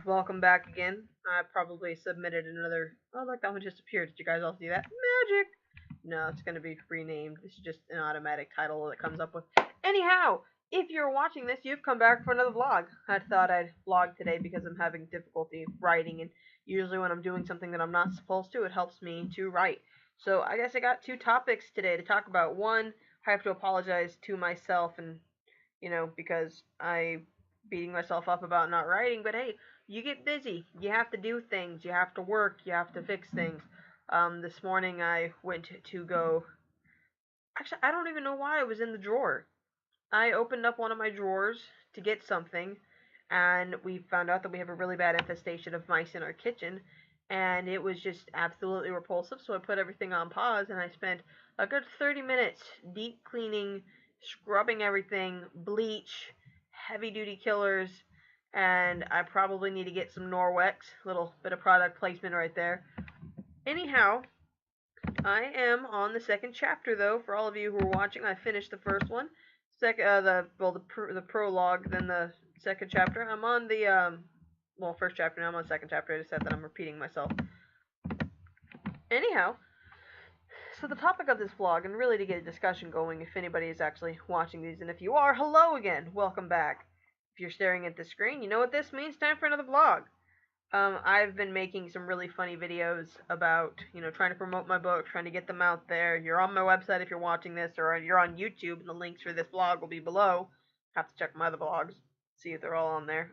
Welcome back again. I probably submitted another. Oh, look, that one just appeared. Did you guys all see that? Magic! No, it's going to be renamed. This is just an automatic title that comes up with. Anyhow, if you're watching this, you've come back for another vlog. I thought I'd vlog today because I'm having difficulty writing, and usually when I'm doing something that I'm not supposed to, it helps me to write. So I guess I got two topics today to talk about. One, I have to apologize to myself and because I beating myself up about not writing, but hey, you get busy. You have to do things. You have to work. You have to fix things. This morning I went to go. Actually, I don't even know why I was in the drawer. I opened up one of my drawers to get something, and we found out that we have a really bad infestation of mice in our kitchen, and it was just absolutely repulsive. So I put everything on pause, and I spent a good 30 minutes deep cleaning, scrubbing everything, bleach, heavy duty killers, and I probably need to get some Norwex. Little bit of product placement right there. Anyhow, I am on the second chapter though. For all of you who are watching, I finished the first one. The prologue, then the second chapter. I'm on the first chapter. Now I'm on the second chapter. I just said that I'm repeating myself. Anyhow, so the topic of this vlog, and really to get a discussion going, if anybody is actually watching these, and if you are, hello again, welcome back. If you're staring at the screen, you know what this means. Time for another vlog. I've been making some really funny videos about, trying to promote my book, trying to get them out there. You're on my website if you're watching this, or you're on YouTube, and the links for this blog will be below. Have to check my other blogs, see if they're all on there.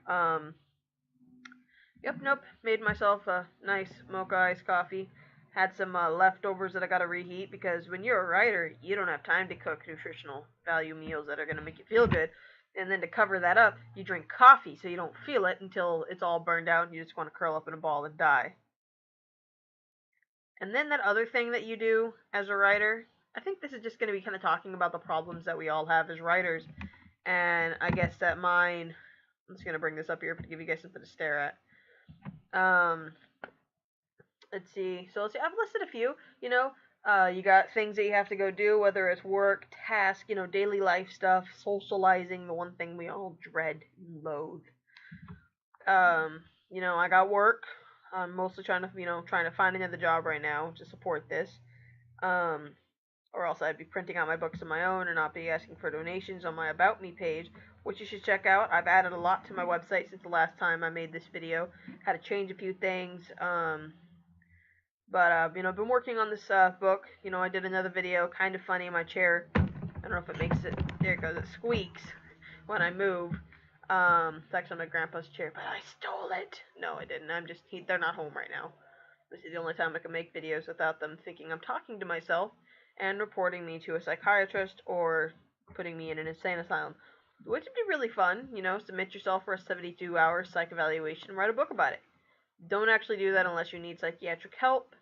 Nope. Made myself a nice mocha iced coffee. Had some leftovers that I gotta reheat, because when you're a writer, you don't have time to cook nutritional value meals that are gonna make you feel good. And then to cover that up, you drink coffee so you don't feel it until it's all burned out and you just want to curl up in a ball and die. And then that other thing that you do as a writer, I think this is just going to be kind of talking about the problems that we all have as writers. And I guess that mine, I'm just going to bring this up here to give you guys something to stare at. Let's see. So I've listed a few, you got things that you have to go do, whether it's work, task, daily life stuff, socializing, the one thing we all dread and loathe. I got work. I'm mostly trying to find another job right now to support this. Or else I'd be printing out my books on my own and not be asking for donations on my About Me page, which you should check out. I've added a lot to my website since the last time I made this video. Had to change a few things. But I've been working on this book. I did another video, kind of funny, in my chair. I don't know if it makes it. There it goes. It squeaks when I move. It's actually my grandpa's chair, but I stole it. No, I didn't. They're not home right now. This is the only time I can make videos without them thinking I'm talking to myself and reporting me to a psychiatrist or putting me in an insane asylum. Which would be really fun, submit yourself for a 72-hour psych evaluation and write a book about it. Don't actually do that unless you need psychiatric help.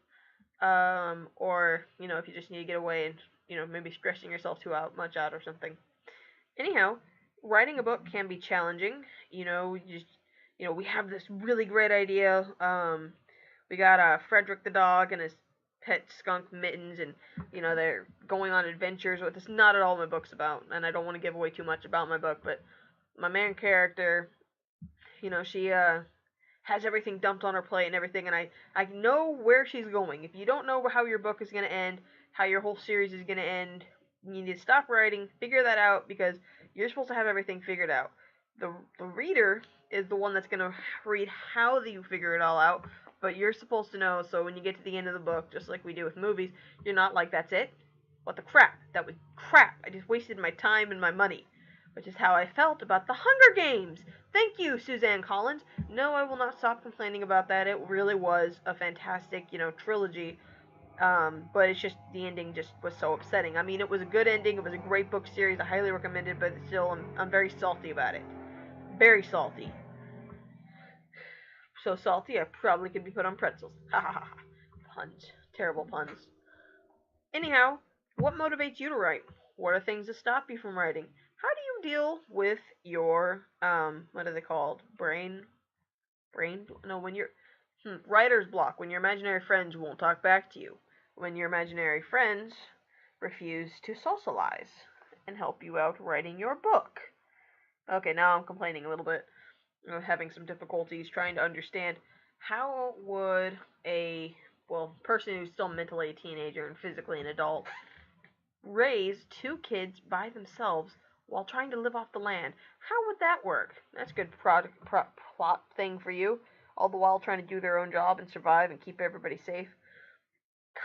Or, if you just need to get away and, maybe stressing yourself too much out or something. Anyhow, writing a book can be challenging. We have this really great idea. We got Frederick the dog and his pet skunk Mittens, and, they're going on adventures, what this not at all my book's about, and I don't want to give away too much about my book, but my main character, she, has everything dumped on her plate and everything, and I know where she's going. If you don't know how your book is going to end, how your whole series is going to end, you need to stop writing, figure that out, because you're supposed to have everything figured out. The reader is the one that's going to read how you figure it all out, but you're supposed to know, so when you get to the end of the book, just like we do with movies, you're not like, that's it? What the crap? That was crap. I just wasted my time and my money. Which is how I felt about the Hunger Games. Thank you, Suzanne Collins. No, I will not stop complaining about that. It really was a fantastic, trilogy. But it's just, the ending just was so upsetting. I mean, it was a good ending. It was a great book series. I highly recommend it, but still, I'm very salty about it. Very salty. So salty, I probably could be put on pretzels. Ha ha ha. Puns. Terrible puns. Anyhow, what motivates you to write? What are things that stop you from writing? How do you deal with your, what are they called? Writer's block, when your imaginary friends won't talk back to you. When your imaginary friends refuse to socialize and help you out writing your book. Okay, now I'm complaining a little bit. having some difficulties trying to understand how would a person who's still mentally a teenager and physically an adult raise two kids by themselves while trying to live off the land. How would that work? That's a good plot thing for you, all the while trying to do their own job and survive and keep everybody safe.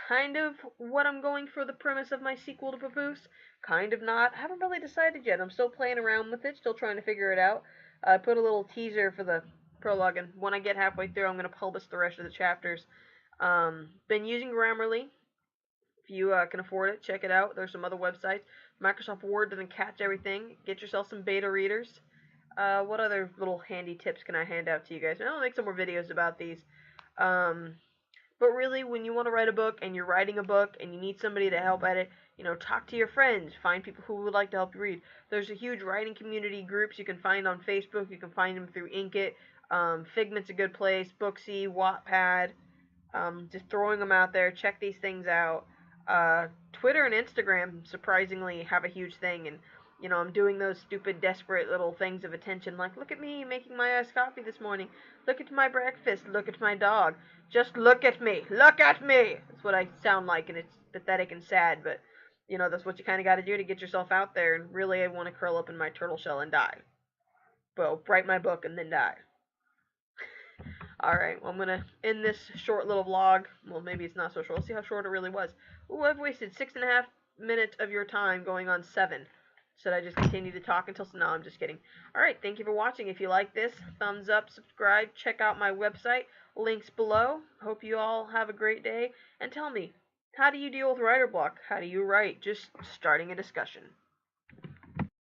Kind of what I'm going for the premise of my sequel to Papoose. Kind of not. I haven't really decided yet. I'm still playing around with it, still trying to figure it out. I put a little teaser for the prologue, and when I get halfway through, I'm going to publish the rest of the chapters. Been using Grammarly. If you can afford it, check it out. There's some other websites. Microsoft Word doesn't catch everything. Get yourself some beta readers. What other little handy tips can I hand out to you guys? I'll make some more videos about these. But really, when you want to write a book and you're writing a book and you need somebody to help edit, talk to your friends. Find people who would like to help you read. There's a huge writing community groups you can find on Facebook. You can find them through Inkit. Figment's a good place. Booksy, Wattpad. Just throwing them out there. Check these things out. Twitter and Instagram surprisingly have a huge thing, and I'm doing those stupid, desperate little things of attention, like look at me making my iced coffee this morning. Look at my breakfast. Look at my dog. Just look at me. Look at me. That's what I sound like, and it's pathetic and sad, but that's what you kind of got to do to get yourself out there. And really, I want to curl up in my turtle shell and die. Well, write my book and then die. Alright, well, I'm going to end this short little vlog. Well, maybe it's not so short. Let's see how short it really was. Ooh, I've wasted 6.5 minutes of your time going on 7. Should I just continue to talk until... No, I'm just kidding. Alright, thank you for watching. If you like this, thumbs up, subscribe, check out my website. Links below. Hope you all have a great day. And tell me, how do you deal with writer block? How do you write? Just starting a discussion.